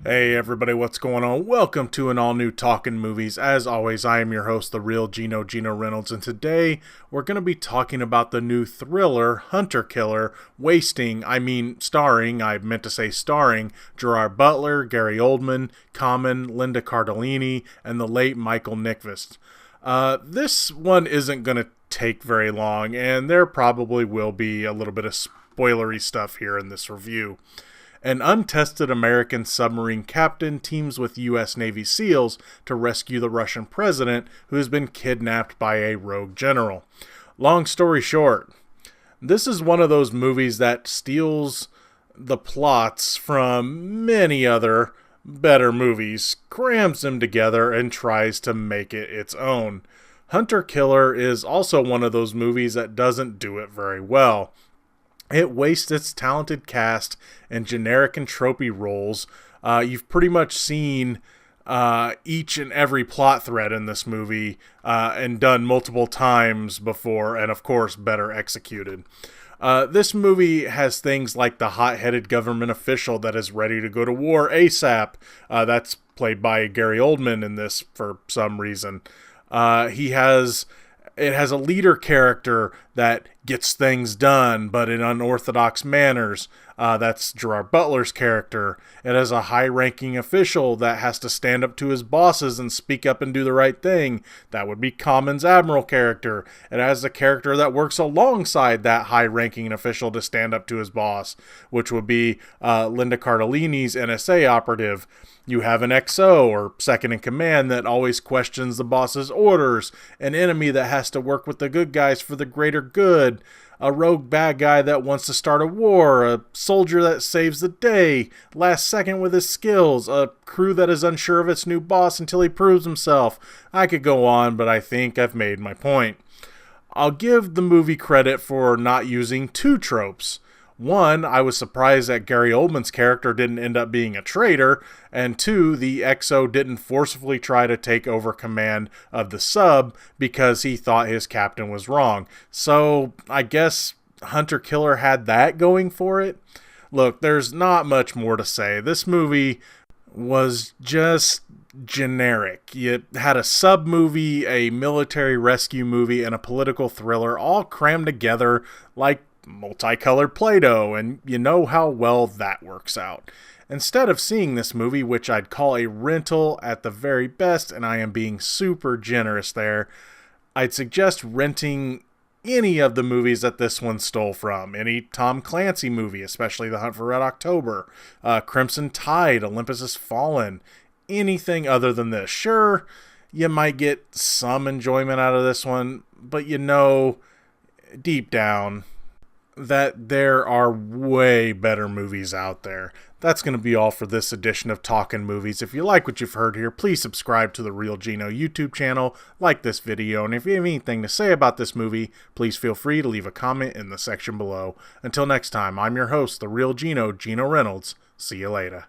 Hey everybody, what's going on? Welcome to an all-new Talkin Movies. As always, I am your host, the real Geno Reynolds, and today we're going to be talking about the new thriller, Hunter Killer, starring Gerard Butler, Gary Oldman, Common, Linda Cardellini, and the late Michael Nyqvist. This one isn't going to take very long, and there probably will be a little bit of spoilery stuff here in this review. An untested American submarine captain teams with U.S. Navy SEALs to rescue the Russian president who has been kidnapped by a rogue general. Long story short, this is one of those movies that steals the plots from many other better movies, crams them together, and tries to make it its own. Hunter Killer is also one of those movies that doesn't do it very well. It wastes its talented cast and generic and tropey roles. You've pretty much seen each and every plot thread in this movie and done multiple times before, and of course better executed. This movie has things like the hot-headed government official that is ready to go to war ASAP. That's played by Gary Oldman in this for some reason. It has a leader character that gets things done, but in unorthodox manners. That's Gerard Butler's character. It has a high-ranking official that has to stand up to his bosses and speak up and do the right thing. That would be Common's admiral character. It has a character that works alongside that high-ranking official to stand up to his boss, which would be Linda Cardellini's NSA operative. You have an XO, or second in command, that always questions the boss's orders, an enemy that has to work with the good guys for the greater good, a rogue bad guy that wants to start a war, a soldier that saves the day, last second with his skills, a crew that is unsure of its new boss until he proves himself. I could go on, but I think I've made my point. I'll give the movie credit for not using two tropes. One, I was surprised that Gary Oldman's character didn't end up being a traitor, and two, the XO didn't forcefully try to take over command of the sub because he thought his captain was wrong. So, I guess Hunter Killer had that going for it. Look, there's not much more to say. This movie was just generic. You had a sub movie, a military rescue movie, and a political thriller all crammed together like multicolored Play-Doh, and you know how well that works out. Instead of seeing this movie, which I'd call a rental at the very best, and I am being super generous there, I'd suggest renting any of the movies that this one stole from. Any Tom Clancy movie, especially The Hunt for Red October, Crimson Tide, Olympus Has Fallen, anything other than this. Sure, you might get some enjoyment out of this one, but you know, deep down, that there are way better movies out there. That's going to be all for this edition of Talkin Movies. If you like what you've heard here, please subscribe to the Real Geno YouTube channel, like this video, and if you have anything to say about this movie, please feel free to leave a comment in the section below. Until next time, I'm your host, the Real Geno Reynolds. See you later.